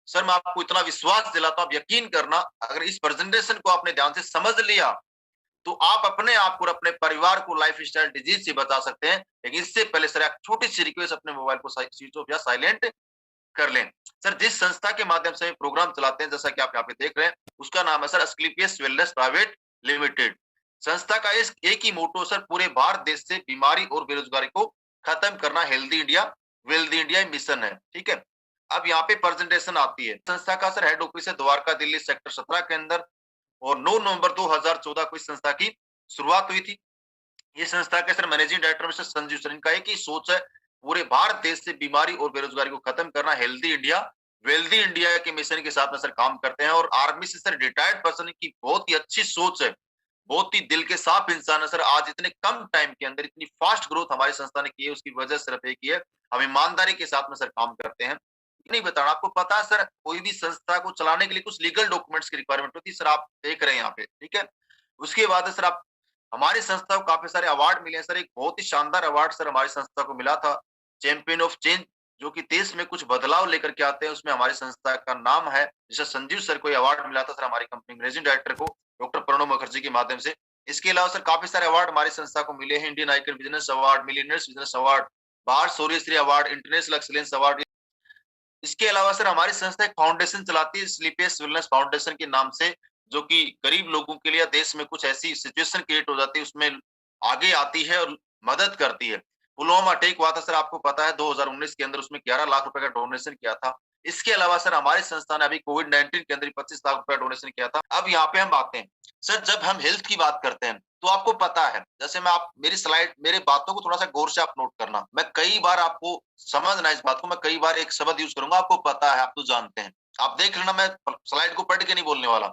Sir मैं आपको इतना विश्वास दिलाता हूँ, आप यकीन करना, अगर इस प्रेजेंटेशन को आपने ध्यान से समझ लिया तो आप अपने आप को और अपने परिवार को लाइफस्टाइल डिजीज से बचा सकते हैं। लेकिन इससे पहले सर एक छोटी सी रिक्वेस्ट, अपने मोबाइल को स्विच ऑफ या साइलेंट कर लें। सर जिस संस्था के माध्यम से प्रोग्राम चलाते हैं, जैसा कि आप यहाँ पे देख रहे हैं, उसका नाम है sir Asclepius wellness private limited. संस्था का इस एक ही मोटो सर पूरे भारत देश से बीमारी और बेरोजगारी को खत्म करना healthy India wealthy India mission है। ठीक है, अब यहाँ पे प्रेजेंटेशन आती है। संस्था का सर हेड ऑफिस है द्वारका दिल्ली सेक्टर 17 के अंदर, और 9 नवंबर 2014 को इस संस्था की शुरुआत हुई थी। ये संस्था के sir managing director mister Sanjeev sir, इनका एक ही सोच है, पूरे भारत देश से बीमारी और बेरोजगारी को खत्म करना, हेल्दी इंडिया वेल्दी इंडिया के मिशन के साथ में सर काम करते हैं। और आर्मी से सर रिटायर्ड पर्सन की बहुत ही अच्छी सोच है, बहुत ही दिल के साफ इंसान है सर। आज इतने कम टाइम के अंदर इतनी फास्ट ग्रोथ हमारी संस्था ने की है, उसकी वजह सिर्फ एक ही है, हम ईमानदारी के साथ में सर काम करते हैं। नहीं बताना, आपको पता है सर, कोई भी संस्था को चलाने के लिए कुछ लीगल डॉक्यूमेंट्स की रिक्वायरमेंट होती है सर, आप देख रहे हैं यहाँ पे। ठीक है, उसके बाद सर आप, हमारी संस्था को काफी सारे अवार्ड मिले हैं सर। एक बहुत ही शानदार अवार्ड सर हमारी संस्था को मिला था, चैंपियन ऑफ चेंज, जो कि देश में कुछ बदलाव लेकर के आते हैं, उसमें हमारी संस्था का नाम है। जैसे संजीव सर को अवार्ड मिला था सर, हमारी कंपनी मैनेजिंग डायरेक्टर को डॉक्टर प्रणब मुखर्जी के माध्यम से। इसके अलावा सर काफी सारे अवार्ड हमारी संस्था को मिले हैं, Indian icon business award, millionaires business award, बार Shauryashri award, international excellence award. इसके अलावा सर हमारी संस्था एक फाउंडेशन चलाती है, स्लीपियस वेलनेस फाउंडेशन के नाम से, जो कि गरीब लोगों के लिए देश में कुछ ऐसी सिचुएशन क्रिएट हो जाती है, उसमें आगे आती है और मदद करती है। पुलवामा अटैक हुआ था सर, आपको पता है 2019 के अंदर, उसमें 11 लाख रुपए का डोनेशन किया था। इसके अलावा सर हमारी संस्था ने अभी कोविड-19 के अंदर 25 लाख रुपए डोनेशन किया था। अब यहाँ पे हम आते हैं सर, जब हम हेल्थ की बात करते हैं तो आपको पता है, जैसे मैं, आप मेरी स्लाइड, मेरे बातों को थोड़ा सा गौर से आप नोट करना, मैं कई बार आपको समझना इस बात को, मैं कई बार एक शब्द यूज करूंगा, आपको पता है, आप तो जानते हैं, आप देख लेना, मैं स्लाइड को पढ़ के नहीं बोलने वाला।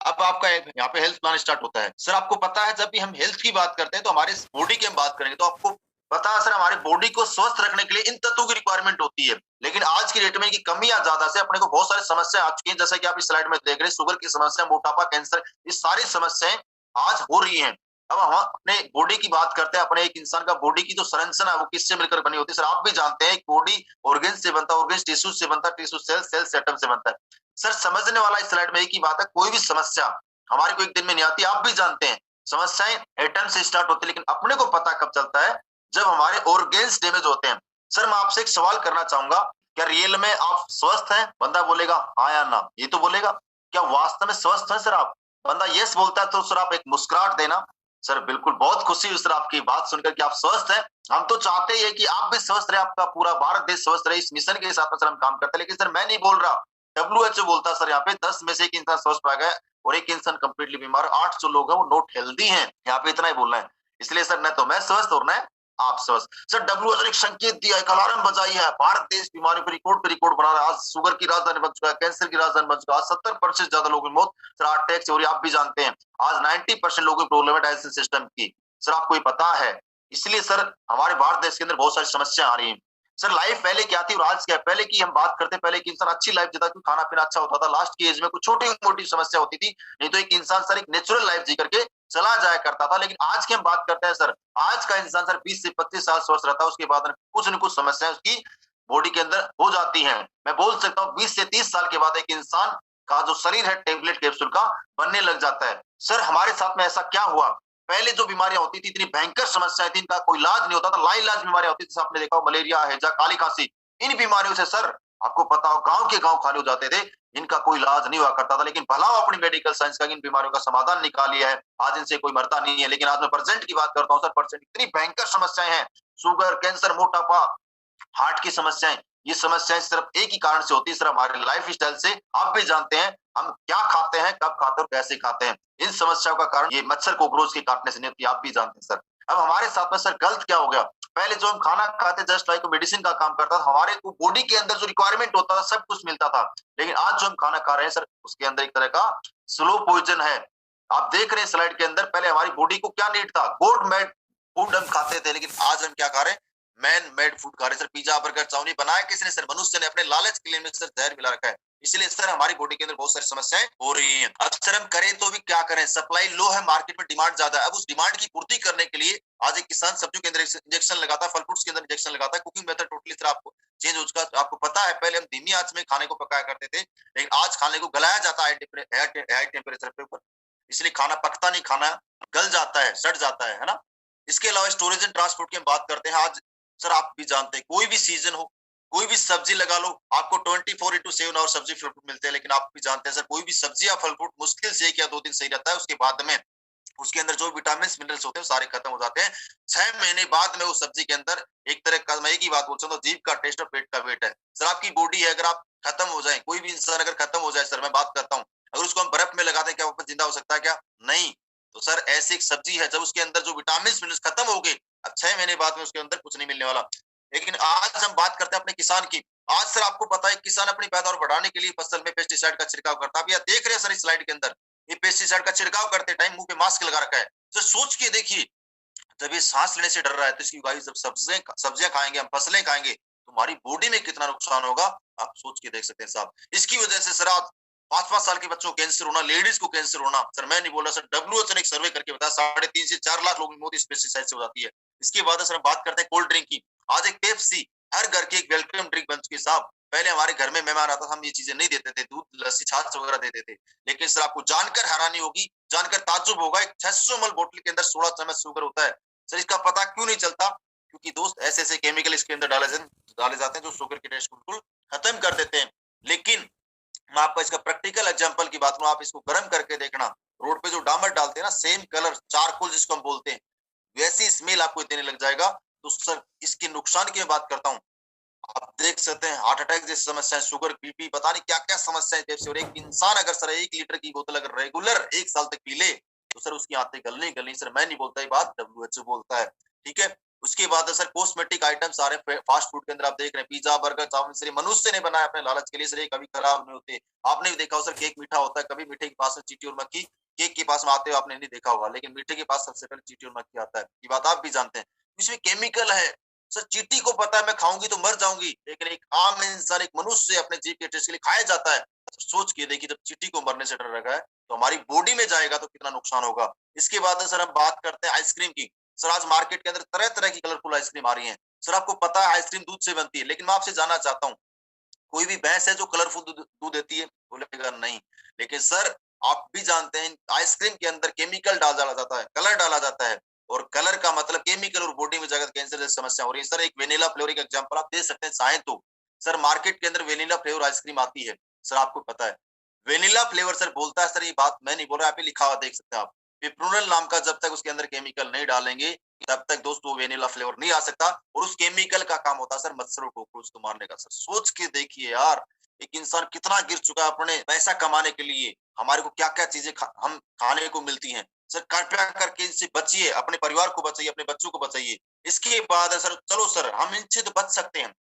अब आपका यहाँ पे हेल्थ प्लान स्टार्ट होता है सर। आपको पता है, जब भी हम हेल्थ की बात करते हैं तो हमारे बॉडी की हम बात करेंगे, तो आपको पता है सर, हमारे बॉडी को स्वस्थ रखने के लिए इन तत्वों की रिक्वायरमेंट होती है। लेकिन आज की डेट में इनकी कमी या ज्यादा से अपने को बहुत सारी समस्या आ चुकी है, जैसे कि आप इस स्लाइड में देख रहे हैं, शुगर की समस्या, मोटापा, कैंसर, ये सारी समस्याएं आज हो रही हैं। अब हम अपने बॉडी की बात करते हैं, अपने एक इंसान का बॉडी की जो संरचना है वो किससे मिलकर बनी होती है सर, आप भी जानते हैं, बॉडी ऑर्गन से बनता है, ऑर्गन टिश्यू से बनता है, टिश्यू सेल, सेल एटम से बनता है। सर समझने वाला इस स्लाइड में एक ही बात है, कोई भी समस्या हमारे को एक दिन में नहीं आती, आप भी जानते हैं, समस्याएं एटम से स्टार्ट होती है, लेकिन अपने को पता कब चलता है, जब हमारे ऑर्गेन्स डैमेज होते हैं। सर मैं आपसे एक सवाल करना चाहूंगा, क्या रियल में आप स्वस्थ हैं? बंदा बोलेगा हाँ या ना, ये तो बोलेगा। क्या वास्तव में स्वस्थ है सर आप? बंदा यस बोलता है तो सर आप एक मुस्कुराहट देना। सर बिल्कुल, बहुत खुशी हुई सर आपकी बात सुनकर कि आप स्वस्थ हैं। हम तो चाहते ही है कि आप भी स्वस्थ रहे, आपका पूरा भारत देश स्वस्थ रहे, इस मिशन के हिसाब से सर हम काम करते हैं। लेकिन सर मैं नहीं बोल रहा, WHO बोलता है सर, यहाँ पे 10 में से एक इंसान स्वस्थ पाया गया और एक इंसान कंप्लीटली बीमार, 8 जो लोग हैं वो नॉट हेल्दी हैं, यहाँ पे इतना ही बोलना है। इसलिए सर न तो मैं स्वस्थ और न आप स्वस्थ। सर WHO ने एक संकेत दिया, एक अलार्म बजाई है, भारत देश बीमारियों पे रिकॉर्ड बना रहा है। आज शुगर की राजधानी बन चुका है, कैंसर की राजधानी बन चुका है, 70% ज्यादा लोगों की मौत सर अटैक से हो रही है, आप भी जानते हैं। आज 90% लोगों की प्रॉब्लम है डाइजेशन सिस्टम की, सर आपको ये पता है। इसलिए सर हमारे भारत देश के अंदर बहुत सारी समस्या आ रही है। सर लाइफ पहले क्या थी और आज क्या? पहले की हम बात करते, पहले की इंसान अच्छी लाइफ जीता, खाना पीना अच्छा होता था, लास्ट की एज में कुछ छोटी मोटी समस्या होती थी, नहीं तो एक इंसान सर एक नेचुरल लाइफ जी करके चला जाया करता था। लेकिन आज की हम बात करते हैं सर, आज का इंसान सर 20 से 25 साल स्वस्थ रहता है, उसके बाद कुछ न कुछ समस्याएं उसकी बॉडी के अंदर हो जाती हैं। मैं बोल सकता हूँ 20 से 30 साल के बाद एक इंसान का जो शरीर है टेम्पलेट कैप्सूल का बनने लग जाता है। सर हमारे साथ में ऐसा क्या हुआ? पहले जो बीमारियां होती थी, इतनी भयंकर समस्याएं थी, इनका कोई इलाज नहीं होता था, लाइलाज बीमारियां होती थी, जैसे आपने देखा हो मलेरिया, हैजा, काली खांसी। इन बीमारियों से सर आपको पता हो गांव के गांव खाली हो जाते थे, इनका कोई इलाज नहीं हुआ करता था। लेकिन भला अपनी मेडिकल साइंस का इन बीमारियों का समाधान निकाल लिया है, आज इनसे कोई मरता नहीं है। लेकिन आज मैं प्रेजेंट की बात करता हूँ सर, प्रेजेंट इतनी भयंकर समस्याएं हैं, शुगर, कैंसर, मोटापा, हार्ट की समस्याएं, ये समस्याएं सिर्फ एक ही कारण से होती है सर, हमारे लाइफ स्टाइल से। आप भी जानते हैं हम क्या खाते हैं, कब खाते हैं और कैसे खाते हैं, इन समस्याओं का कारण ये मच्छर कोकरोच के काटने से नहीं होती, आप भी जानते हैं सर। अब हमारे साथ में सर गलत क्या हो गया? पहले जो हम खाना खाते जस्ट लाइक मेडिसिन का काम करता था, हमारे को बॉडी के अंदर जो रिक्वायरमेंट होता था सब कुछ मिलता था। लेकिन आज जो हम खाना खा रहे हैं सर, उसके अंदर एक तरह का स्लो पॉइजन है। आप देख रहे हैं स्लाइड के अंदर, पहले हमारी बॉडी को क्या नीड था, गॉड मेड फूड हम खाते थे, लेकिन आज हम क्या खा रहे हैं, मैन मेड फूड खा रहे हैं सर। पिज्जा, बर्गर, चाउमीन बनाया किसने सर? मनुष्य ने अपने लालच के लिए सर जहर मिला रखा है। इसलिए सर हमारी बॉडी के अंदर बहुत सारी समस्याएं हो रही हैं। अक्सर हम करें तो भी क्या करें, सप्लाई लो है, मार्केट में डिमांड ज्यादा है। अब उस डिमांड की पूर्ति करने के लिए आज एक किसान सब्जियों के अंदर इंजेक्शन लगाता है, फल फ्रूट्स के अंदर इंजेक्शन लगाता है। कुकिंग मेथड टोटली सर आपको चेंज हो चुका है। आपको पता है पहले हम धीमी आंच में खाने को पकाया करते थे, लेकिन आज खाने को गलाया जाता है हाई टेम्परेचर पे ऊपर, इसलिए खाना पकता नहीं, खाना गल जाता है, सड़ जाता है ना। इसके अलावा स्टोरेज एंड ट्रांसपोर्ट की हम बात करते हैं। आज सर आप भी जानते हैं कोई भी सीजन हो, कोई भी सब्जी लगा लो, आपको 24/7 आवर सब्जी फल फ्रूट मिलते हैं। लेकिन आप भी जानते हैं सर कोई भी सब्जी या फल फ्रूट मुश्किल से 1 या 2 दिन सही रहता है, उसके बाद में उसके अंदर जो विटामिन मिनरल्स होते हैं सारे खत्म हो जाते हैं। 6 महीने बाद में उस सब्जी के अंदर एक तरह का, मैं एक ही बात बोल सकता हूँ, जीभ का टेस्ट और पेट का वेट है। सर आपकी बॉडी है, अगर आप खत्म हो जाए, कोई भी इंसान अगर खत्म हो जाए, सर मैं बात करता हूँ, अगर उसको हम बर्फ में लगा दें, क्या वापस जिंदा हो सकता है क्या? नहीं। तो सर ऐसी एक सब्जी है, जब उसके अंदर जो विटामिन मिनरल्स खत्म हो गए, अब 6 महीने बाद में उसके अंदर कुछ नहीं मिलने वाला। लेकिन आज हम बात करते हैं अपने किसान की। आज सर आपको पता है किसान अपनी पैदावार बढ़ाने के लिए फसल में पेस्टिसाइड का छिड़काव करता है। आप यह देख रहे हैं सर इस स्लाइड के अंदर, ये पेस्टिसाइड का छिड़काव करते टाइम मुंह पे मास्क लगा रखा है। तो सोच के देखिए, जब ये सांस लेने से डर रहा है, तो इसकी गाय जब सब्जियां खाएंगे, हम फसलें खाएंगे, तो हमारी बॉडी में कितना नुकसान होगा, आप सोच के देख सकते हैं साहब। इसकी वजह से सर आज 5-5 साल के बच्चों को कैंसर होना, लेडीज को कैंसर होना, सर मैं नहीं बोल रहा सर, डब्ल्यूएचओ ने एक सर्वे करके बताया 3.5 से 4 लाख लोगों की मौत इस पेस्टिसाइड से हो जाती है। इसके बाद सर हम बात करते हैं कोल्ड ड्रिंक की। आज एक पेप्सी हर घर की एक वेलकम ड्रिंक बन चुकी है साहब। पहले हमारे घर में मेहमान आता था, हम ये चीजें नहीं देते थे, दूध, लस्सी, छाछ वगैरह देते थे। लेकिन सर आपको जानकर हैरानी होगी, जानकर ताज्जुब होगा, एक 600 ml बोतल के अंदर 16 चम्मच शुगर होता है। सर इसका पता क्यों नहीं चलता? क्योंकि दोस्त ऐसे ऐसे केमिकल इसके अंदर डाले जाते हैं जो शुगर की टेस्ट को बिल्कुल खत्म कर देते हैं। लेकिन मैं आपको इसका प्रैक्टिकल एग्जांपल की बात करूं, आप इसको गर्म करके देखना, रोड पे जो डामर डालते हैं ना, सेम कलर चारकोल जिसको हम बोलते हैं, वैसी स्मेल आपको देने लग जाएगा। तो सर इसके नुकसान की मैं बात करता हूँ, आप देख सकते हैं हार्ट अटैक जैसी समस्याएं, शुगर, बीपी, पता नहीं क्या क्या समस्याएं जैसे। और एक इंसान अगर सर 1 लीटर की बोतल अगर रेगुलर 1 साल तक पी ले, तो सर उसकी आंतें गलनी गलनी, सर मैं नहीं बोलता, ये बात डब्ल्यूएचओ बोलता है। ठीक है। उसके बाद सर कॉस्मेटिक आइटम्स आ रहे हैं फास्ट फूड के अंदर, आप देख रहे हैं पिज्जा, बर्गर, चाउमीन, सर मनुष्य ने बनाया अपने लालच के लिए, सर ये कभी खराब नहीं होते। आपने भी देखा हो सर, केक मीठा होता है, कभी मीठे के पास में चींटी और मक्खी, केक के पास में आते हो आपने नहीं देखा होगा, लेकिन मीठे के पास सबसे पहले चींटी और मक्खी आता है, ये बात आप भी जानते हैं। इसमें केमिकल है। सर चींटी को पता है मैं खाऊंगी तो मर जाऊंगी, लेकिन एक आम इंसान, एक मनुष्य अपने जीभ के टेस्ट के लिए खाया जाता है। सोच के देखिए, जब चींटी को मरने से डर रखा है, तो हमारी बॉडी में जाएगा तो कितना नुकसान होगा। इसके बाद सर हम बात करते हैं आइसक्रीम की। सर आज मार्केट के अंदर तरह तरह की कलरफुल आइसक्रीम आ रही है। सर आपको पता है आइसक्रीम दूध से बनती है, लेकिन मैं आपसे जानना चाहता हूँ, कोई भी भैंस है जो कलरफुल दूध देती है? बोलेगा नहीं। लेकिन सर आप भी जानते हैं आइसक्रीम के अंदर केमिकल डाला जाता है, कलर डाला जाता है, और कलर का मतलब केमिकल, और बॉडी में जाकर कैंसर जैसी समस्या हो रही है। सर एक वेनिला फ्लेवर का एग्जांपल आप दे सकते हैं चाहे तो। सर मार्केट के अंदर वेनिला फ्लेवर आइसक्रीम आती है, सर आपको पता है वेनिला फ्लेवर सर बोलता है, सर ये बात मैं नहीं बोल रहा, आप ही लिखा हुआ देख सकते हैं आप, पिप्रोनल नाम का, जब तक उसके अंदर केमिकल नहीं डालेंगे तब तक दोस्तों वेनिला फ्लेवर नहीं आ सकता। और उस केमिकल का काम होता है सर मच्छर और कॉकरोच को मारने का। सर सोच के देखिए यार, एक इंसान कितना गिर चुका है अपने पैसा कमाने के लिए। हमारे को क्या क्या चीजें हम खाने को मिलती हैं। सर कृपया करके इनसे बचिए, अपने परिवार को बचाइए, अपने बच्चों को बचाइए। इसके बाद सर चलो सर हम इनसे तो बच सकते हैं,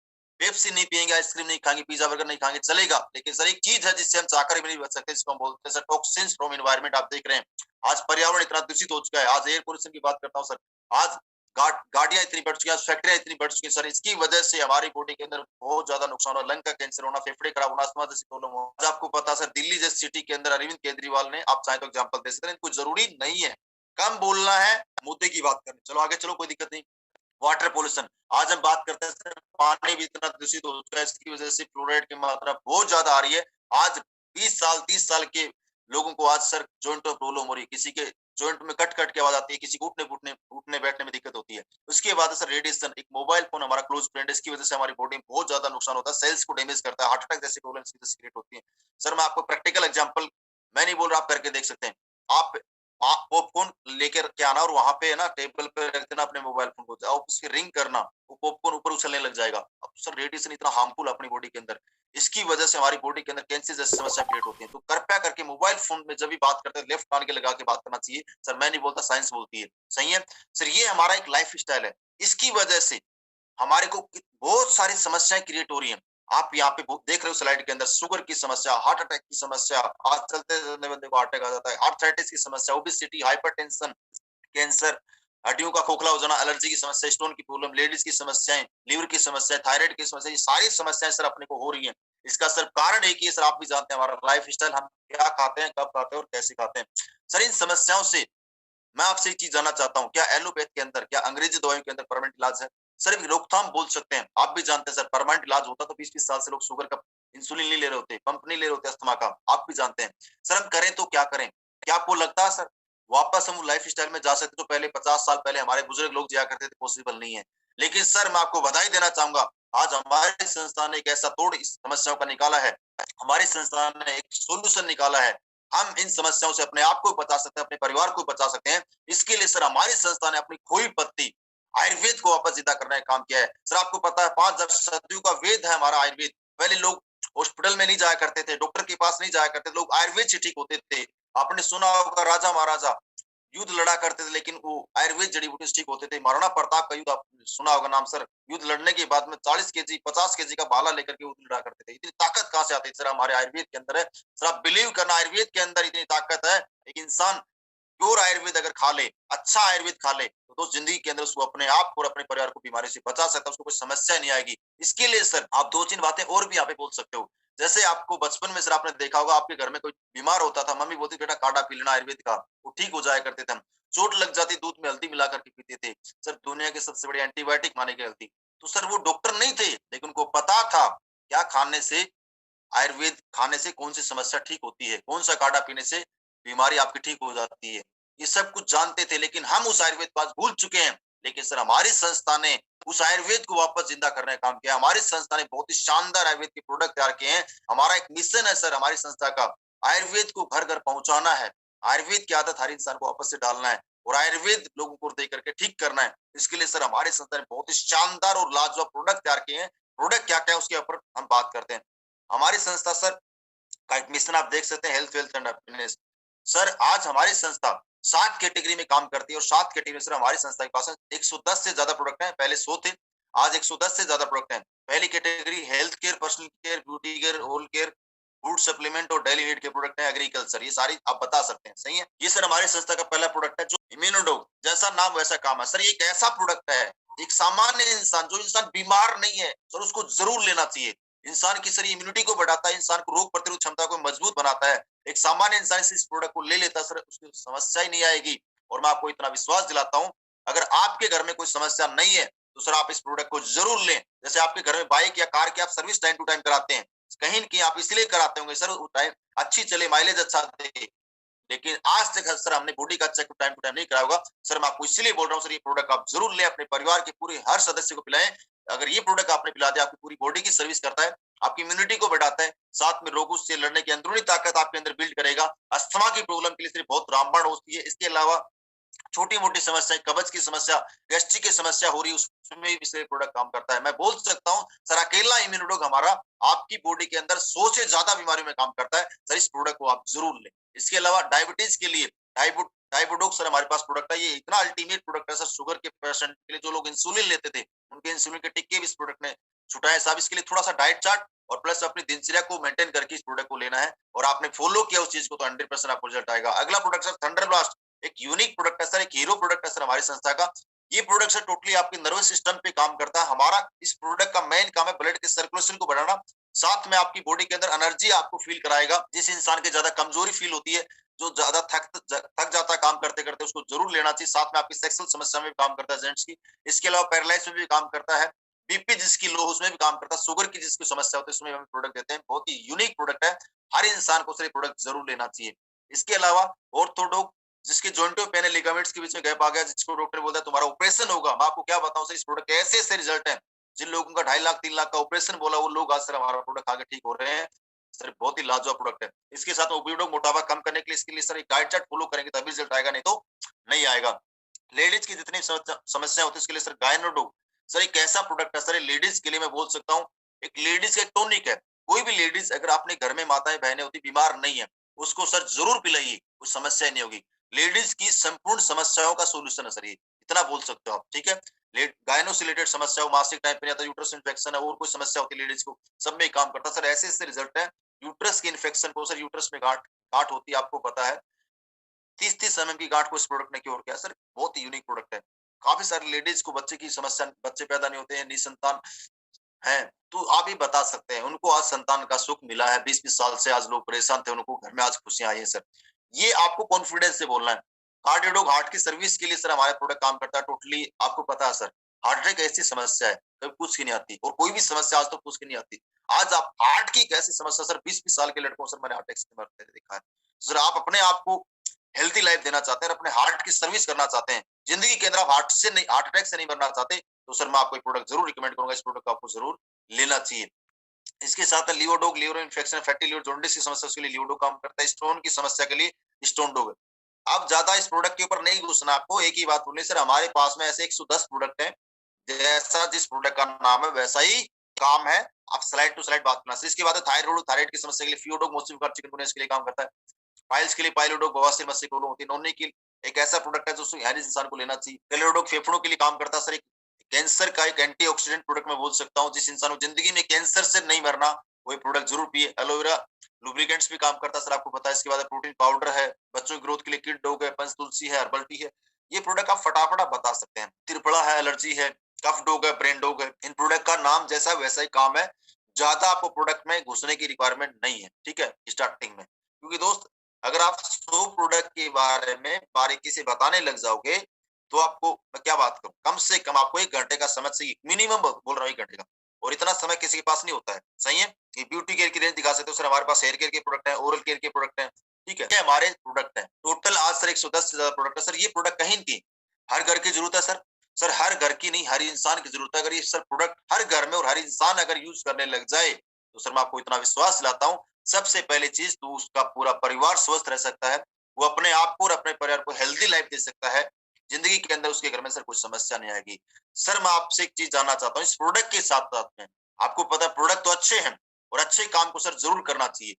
पेप्सी नहीं पिएंगे, आइसक्रीम नहीं खाएंगे, पिज्जा बर्गर नहीं खाएंगे, चलेगा। लेकिन सर एक चीज है जिससे हम चाहकर भी नहीं बच सकते, जिसको हम बोलते हैं सर टॉक्सिन्स फ्रॉम एनवायरनमेंट। आप देख रहे हैं आज पर्यावरण इतना दूषित हो चुका है। आज एयर पोल्यूशन की बात करता हूँ सर, आज गाड़ियां इतनी बढ़ चुकी हैं, फैक्ट्रियां इतनी बढ़ चुकी हैं सर, इसकी वजह से हमारी बॉडी के अंदर बहुत ज्यादा नुकसान हो, लंग का कैंसर होना, फेफड़े खराब होना, अस्थमा जैसी प्रॉब्लम हो। आज आपको पता सर दिल्ली जैसी सिटी के अंदर अरविंद केजरीवाल ने, आप चाहे तो एग्जांपल दे सकते हैं, कुछ जरूरी नहीं है, कम बोलना है, मुद्दे की बात करनी। चलो आगे चलो, कोई दिक्कत नहीं। वाटर पोल्यूशन, आज हम बात करते हैं सर, पानी भी इतना दूषित हो चुका है, इसकी वजह से फ्लोराइड की मात्रा बहुत ज्यादा आ रही है। आज 20 साल 30 साल के लोगों को आज सर जॉइंट में प्रॉब्लम हो रही है, किसी के जॉइंट में कट कट के आवाज आती है, किसी को उठने बैठने में दिक्कत होती है। उसके बाद सर रेडिएशन, एक मोबाइल फोन हमारा क्लोज फ्रेंड है, इसकी वजह से हमारी बॉडी में बहुत ज्यादा नुकसान होता है, सेल्स को डैमेज करता है, हार्ट अटैक जैसी प्रॉब्लम क्रिएट होती है। सर मैं आपको प्रैक्टिकल एग्जांपल, मैं नहीं बोल रहा, आप करके देख सकते हैं। आप पॉपकॉर्न लेकर के आना, और वहां पे ना टेबल पे रख देना अपने मोबाइल फोन को, और उसकी रिंग करना, वो पॉपकॉर्न ऊपर उछलने लग जाएगा। अब सर रेडिएशन इतना हार्मफुल अपनी बॉडी के अंदर, इसकी वजह से हमारी बॉडी के अंदर कैंसर जैसी समस्या क्रिएट होती है। तो कृपया करके मोबाइल फोन में जब भी बात करते हैं लेफ्ट कान के लगा के बात करना चाहिए। सर मैं नहीं बोलता, साइंस बोलती है, सही है सर। ये हमारा एक लाइफ स्टाइल है, इसकी वजह से हमारे को बहुत सारी समस्याएं क्रिएट हो रही हैं। आप यहाँ पे देख रहे हो स्लाइड के अंदर, शुगर की समस्या, हार्ट अटैक की समस्या, आज चलते चलते बंदे को हार्ट अटैक आ जाता है, आर्थराइटिस की समस्या, ओबेसिटी, हाइपरटेंशन, कैंसर, हड्डियों का खोखला हो जाना, एलर्जी की समस्या, स्टोन की प्रॉब्लम, लेडीज की समस्याएं, लीवर की समस्या, थायराइड की समस्या, ये सारी समस्याएं सर अपने को हो रही हैं। इसका सिर्फ कारण एक ही है सर, आप भी जानते हैं हमारा लाइफ स्टाइल, हम क्या खाते हैं, कब खाते हैं और कैसे खाते हैं। सर इन समस्याओं से मैं आपसे एक चीज जानना चाहता हूँ, क्या एलोपैथ के अंदर, क्या अंग्रेजी दवाइयों के अंदर परमानेंट इलाज है? सर रोकथाम बोल सकते हैं, आप भी जानते हैं सर, परमानेंट इलाज होता तो 20-20 साल से लोग शुगर का इंसुलिन नहीं ले रहे होते, पंप नहीं ले रहे होते अस्थमा का, आप भी जानते हैं। सर हम करें तो क्या करें? क्या आपको लगता है सर वापस हम लाइफ स्टाइल में जा सकते जो पहले 50 साल पहले हमारे बुजुर्ग लोग जिया करते थे? पॉसिबल नहीं है। लेकिन सर मैं आपको बधाई देना चाहूंगा, आज हमारे संस्थान ने एक ऐसा तोड़ इस समस्याओं का निकाला है, हमारे संस्थान ने एक सोल्यूशन निकाला है। हम इन समस्याओं से अपने आप को बचा सकते हैं, अपने परिवार को बचा सकते हैं। इसके लिए सर हमारी संस्था ने अपनी खोई पत्ती आयुर्वेद को वापस जिंदा करने का काम किया है। सर आपको पता है 5 सदियों का वेद है हमारा आयुर्वेद। पहले लोग हॉस्पिटल में नहीं जाया करते थे, डॉक्टर के पास नहीं जाया करते, लोग आयुर्वेद से ठीक होते थे। आपने सुना होगा राजा महाराजा युद्ध लड़ा करते थे, लेकिन वो आयुर्वेद जड़ी बूटी से ठीक होते थे। महाराणा प्रताप का युद्ध आपने सुना होगा नाम सर, युद्ध लड़ने के बाद में 40 केजी 50 केजी का भाला लेकर के युद्ध लड़ा करते थे। इतनी ताकत कहाँ से आती है? सर हमारे आयुर्वेद के अंदर है। सर आप बिलीव करना, आयुर्वेद के अंदर इतनी ताकत है। एक इंसान प्योर आयुर्वेद अगर खा ले, अच्छा आयुर्वेद खा ले, तो जिंदगी के अंदर उसको अपने आप और अपने परिवार को बीमारी से बचा सकता है, उसको कोई समस्या नहीं आएगी। इसके लिए सर आप 2-3 बातें और भी यहाँ पे बोल सकते हो। जैसे आपको बचपन में सर आपने देखा होगा, आपके घर में कोई बीमार होता था, मम्मी बोलती बेटा काढ़ा पी लेना आयुर्वेद का, वो ठीक हो जाया करते थे हम। चोट लग जाती दूध में हल्दी मिला करके पीते थे। सर दुनिया के सबसे बड़ी एंटीबायोटिक मानी गई हल्दी। तो सर वो डॉक्टर नहीं थे, लेकिन उनको पता था क्या खाने से, आयुर्वेद खाने से कौन सी समस्या ठीक होती है, कौन सा काढ़ा पीने से बीमारी आपकी ठीक हो जाती है। ये सब कुछ जानते थे, लेकिन हम उस आयुर्वेद को आज भूल चुके हैं। लेकिन सर हमारी संस्था ने उस आयुर्वेद को वापस जिंदा करने का काम किया। हमारी संस्था ने बहुत ही शानदार आयुर्वेद के प्रोडक्ट तैयार किए हैं। हमारा एक मिशन है सर हमारी संस्था का, आयुर्वेद को घर घर पहुंचाना है। आयुर्वेद की आदत हर इंसान को वापस से डालना है और आयुर्वेद लोगों को दे करके ठीक करना है। इसके लिए सर हमारी संस्था ने बहुत ही शानदार और लाजवाब प्रोडक्ट तैयार किए हैं। प्रोडक्ट क्या क्या है उसके ऊपर हम बात करते हैं। हमारी संस्था सर का एक मिशन आप देख सकते हैं, health wealth and happiness. Sir आज हमारी संस्था 7 कैटेगरी में काम करती है और 7 कैटेगरी में सर हमारी संस्था के पास 110 से ज्यादा प्रोडक्ट हैं। पहले 100 थे, आज 110 से ज्यादा प्रोडक्ट हैं। पहली category health care, personal care, beauty care, oral care, food supplement और डेली नीड के प्रोडक्ट हैं। एग्रीकल्चर, ये सारी आप बता सकते हैं, सही है। ये सर हमारी संस्था का पहला प्रोडक्ट है जो इम्यूनोडोग, जैसा नाम वैसा काम है। सर ये एक ऐसा प्रोडक्ट है, एक सामान्य इंसान, जो इंसान बीमार नहीं है सर उसको जरूर लेना चाहिए। इंसान की सर इम्यूनिटी को बढ़ाता है, इंसान को रोग प्रतिरोध क्षमता को मजबूत बनाता है। एक सामान्य इंसान इस प्रोडक्ट को ले लेता है सर उसकी समस्या ही नहीं आएगी। और मैं आपको इतना विश्वास दिलाता हूं, अगर आपके घर में कोई समस्या नहीं है तो सर आप इस प्रोडक्ट को जरूर लें। जैसे आपके घर में बाइक या कार की आप सर्विस टाइम टू टाइम कराते हैं, कहीं न कहीं आप इसलिए कराते होंगे सर टाइम अच्छी चले, माइलेज अच्छा दे, लेकिन आज तक सर हमने बॉडी का चेक टाइम टू टाइम नहीं कराया होगा। सर मैं आपको इसलिए बोल रहा हूँ सर, ये प्रोडक्ट आप जरूर लें, अपने परिवार के पूरे हर सदस्य को पिलाएं। अगर ये प्रोडक्ट आपने पिला दिया, आपकी पूरी बॉडी की सर्विस करता है, आपकी इम्यूनिटी को बढ़ाता है, साथ में रोगों से लड़ने की अंदरूनी ताकत आपके अंदर बिल्ड करेगा। अस्थमा की प्रॉब्लम के लिए सिर्फ बहुत रामबाण होती है। इसके अलावा छोटी मोटी समस्या, कब्ज की समस्या, गैस्ट्रिक की समस्या हो रही है, उसमें भी इसलिए प्रोडक्ट काम करता है। मैं बोल सकता हूँ सर अकेला इम्यूनोडोग हमारा आपकी बॉडी के अंदर 100 से ज्यादा बीमारियों में काम करता है। सर इस प्रोडक्ट को आप जरूर लें। इसके अलावा डायबिटीज के लिए डाइबोडोक सर हमारे पास प्रोडक्ट है। ये इतना अल्टीमेट प्रोडक्ट है सर, शुगर के पेशेंट के लिए, जो लोग इंसुलिन लेते थे उनके इंसुलिन के टिक्के भी इस प्रोडक्ट ने छुटाए साहब। इसके लिए थोड़ा सा डाइट चार्ट और प्लस अपनी दिनचर्या को मेंटेन करके इस प्रोडक्ट को लेना है, और आपने फॉलो किया उस चीज को तो 100% आपको रिजल्ट आएगा। अगला प्रोडक्ट सर थंडर ब्लास्ट, एक यूनिक प्रोडक्ट है सर, एक हीरो प्रोडक्ट है सर हमारी संस्था का। ये प्रोडक्ट सर टोटली आपके नर्वस सिस्टम पे काम करता है। हमारा इस प्रोडक्ट का मेन काम है ब्लड के सर्कुलेशन को बढ़ाना, साथ में आपकी बॉडी के अंदर एनर्जी आपको फील कराएगा। जिस इंसान के ज्यादा कमजोरी फील होती है, जो ज्यादा थक जाता है काम करते करते, उसको जरूर लेना चाहिए। साथ में आपकी सेक्सुअल समस्या में भी काम करता है जेंट्स की। इसके अलावा पैरालाइज में भी काम करता है, बीपी जिसकी लो उसमें भी काम करता है, शुगर की जिसकी समस्या होती है उसमें हम प्रोडक्ट देते हैं। बहुत ही यूनिक प्रोडक्ट है, हर इंसान को सर ये प्रोडक्ट जरूर लेना चाहिए। इसके अलावा ऑर्थोडोक, जिसके जॉइंटों पेन लिगामेंट्स के बीच में गैप आ गया, जिसको डॉक्टर बोलता है तुम्हारा ऑपरेशन होगा, मैं आपको क्या बताऊं सर, इस प्रोडक्ट के ऐसे ऐसे रिजल्ट हैं। जिन लोगों का 2.5 लाख 3 लाख का ऑपरेशन बोला, वो लोग आज सर हमारा प्रोडक्ट आगे ठीक हो रहे हैं। सर बहुत ही लाजवाब प्रोडक्ट है। इसके साथ ओपियोइड मोटापा कम करने के लिए, इसके लिए सर एक डाइट चार्ट फॉलो करेंगे तभी रिजल्ट आएगा, नहीं तो नहीं आएगा। लेडीज की जितनी समस्या होती है उसके लिए सर गायनोडो सर एक ऐसा प्रोडक्ट है सर, लेडीज के लिए मैं बोल सकता हूँ एक लेडीज का एक टॉनिक है। कोई भी लेडीज अगर अपने घर में माताएं बहनें होती बीमार नहीं है, उसको सर जरूर पिलाइए, कोई समस्या नहीं होगी। लेडीज की संपूर्ण समस्याओं का सोल्यूशन है सर ये, इतना बोल सकते हो आप, ठीक है। गायनो से रिलेटेड समस्या हो, मासिक टाइम पे आता है, यूट्रस इन्फेक्शन है, और कोई समस्या होती है लेडीज को, सब में काम करता है सर। ऐसे ऐसे रिजल्ट है। यूट्रस के इन्फेक्शन को सर, यूट्रस में गांठ गांठ होती है आपको पता है, 30-30 mm की गांठ को इस प्रोडक्ट ने क्योर किया सर। बहुत ही यूनिक प्रोडक्ट है। काफी सारी लेडीज को बच्चे की समस्या, बच्चे पैदा नहीं होते हैं, निसंतान हैं, तो आप ये बता सकते हैं उनको आज संतान का सुख मिला है, 20-20 साल से आज लोग परेशान थे, उनको घर में आज खुशियाँ आई हैं सर। ये आपको कॉन्फिडेंस से बोलना है। कार्डियोडॉक हार्ट की सर्विस के लिए सर हमारा प्रोडक्ट काम करता है टोटली आपको पता है सर। हार्ट अटैक ऐसी समस्या है, कभी पूछ के नहीं आती और कोई भी समस्या आज तक पूछ के नहीं आती। आज आप हार्ट की एक ऐसी समस्या सर 20-20 साल के लड़कों सर मैंने हार्ट अटैक से मरते हुए देखा है। सर आप अपने आप को हेल्दी लाइफ देना चाहते हैं, अपने हार्ट की सर्विस करना चाहते हैं, जिंदगी के अंदर आप हार्ट अटैक से नहीं मरना चाहते, तो सर मैं आपको एक प्रोडक्ट जरूर रिकमेंड करूंगा, इस प्रोडक्ट को आपको जरूर लेना चाहिए। इसके साथ लियोडोग liver infection fatty liver jaundice की समस्या उसके लिए लियोडोग काम करता है, स्टोन की समस्या के लिए स्टोन डोग। आप ज्यादा इस प्रोडक्ट के ऊपर नहीं घुसना, आपको एक ही बात बोलनी सर हमारे पास में ऐसे 110 प्रोडक्ट हैं, जैसा जिस प्रोडक्ट का नाम है वैसा ही काम है, आप स्लाइड टू स्लाइड बात करना। इसके बाद थायराइड की समस्या के लिए फियोडोग मोसिफिकर चिकनगुनिया के लिए काम करता है, पाइल्स के लिए पाइलोडोग बवासीर मस्से कोलो होती है, नोनी की एक ऐसा प्रोडक्ट है जो हर इंसान को लेना चाहिए। कैलोडोग फेफड़ों के लिए काम करता है सर, एक कैंसर का एक एंटीऑक्सीडेंट प्रोडक्ट मैं बोल सकता हूँ, जिस इंसान को जिंदगी में कैंसर से नहीं मरना वही प्रोडक्ट जरूर पिए। एलोवेरा लुब्रिकेंट्स भी काम करता है सर, आपको पता है। इसके बाद प्रोटीन पाउडर है, बच्चों की ग्रोथ के लिए किड डॉग है, पंच तुलसी है, हर्बल टी है। ये प्रोडक्ट आप फटाफट आप बता सकते हैं। त्रिफला है, एलर्जी है, कफ डॉग है, ब्रेन डॉग है। इन प्रोडक्ट का नाम जैसा वैसा ही काम है, ज्यादा आपको प्रोडक्ट में घुसने की रिक्वायरमेंट नहीं है, ठीक है, स्टार्टिंग में। क्योंकि दोस्त अगर आप 100 प्रोडक्ट के बारे में बारीकी से बताने लग जाओगे तो आपको मैं क्या बात करूं, कम से कम आपको 1 घंटे का समय चाहिए, मिनिमम बोल रहा हूं 1 घंटे का, और इतना समय किसी के पास नहीं होता है, सही है। ये ब्यूटी केयर की रेंज दिखा सकते हो सर, हमारे पास हेयर केयर के प्रोडक्ट है, ओरल केयर के प्रोडक्ट है, ठीक है, ये हमारे प्रोडक्ट है। टोटल आज सर 110 से ज्यादा प्रोडक्ट है सर। ये प्रोडक्ट कहीं नहीं, हर घर की जरूरत है सर। सर हर घर की नहीं, हर इंसान की जरूरत है। अगर ये सर प्रोडक्ट हर घर में और हर इंसान अगर यूज करने लग जाए तो सर मैं आपको इतना विश्वास दिलाता हूँ, सबसे पहली चीज तो उसका पूरा परिवार स्वस्थ रह सकता है, वो अपने आप को और अपने परिवार को हेल्दी लाइफ दे सकता है, जिंदगी के अंदर उसके घर में सर कुछ समस्या नहीं आएगी। सर मैं आपसे एक चीज जानना चाहता हूँ, इस प्रोडक्ट के साथ साथ में आपको पता है प्रोडक्ट तो अच्छे हैं और अच्छे काम को सर जरूर करना चाहिए।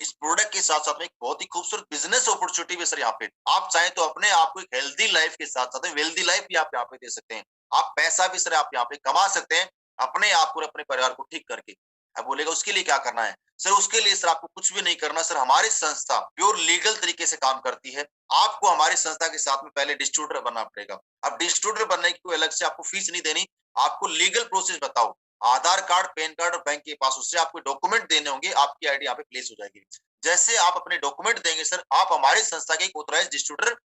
इस प्रोडक्ट के साथ साथ में एक बहुत ही खूबसूरत बिजनेस अपॉर्चुनिटी भी सर यहाँ पे, आप चाहें तो अपने आप को एक हेल्दी लाइफ के साथ साथ वेल्दी लाइफ भी आप यहाँ पे दे सकते हैं। आप पैसा भी सर आप यहाँ पे कमा सकते हैं, अपने आप को और अपने परिवार को ठीक करके। अब बोलेगा उसके लिए क्या करना है सर, उसके लिए सर आपको कुछ भी नहीं करना सर। हमारी संस्था प्योर लीगल तरीके से काम करती है। आपको हमारी संस्था के साथ में पहले डिस्ट्रीब्यूटर बनना पड़ेगा। अब डिस्ट्रीब्यूटर बनने की कोई अलग से आपको फीस नहीं देनी, आपको लीगल प्रोसेस बताओ, आधार कार्ड, पैन कार्ड और बैंक के पास, उससे आपको डॉक्यूमेंट देने होंगे, आपकी आईडी यहाँ पे प्लेस हो जाएगी। जैसे आप अपने डॉक्यूमेंट देंगे सर, आप हमारी संस्था के एक ऑथराइज्ड डिस्ट्रीब्यूटर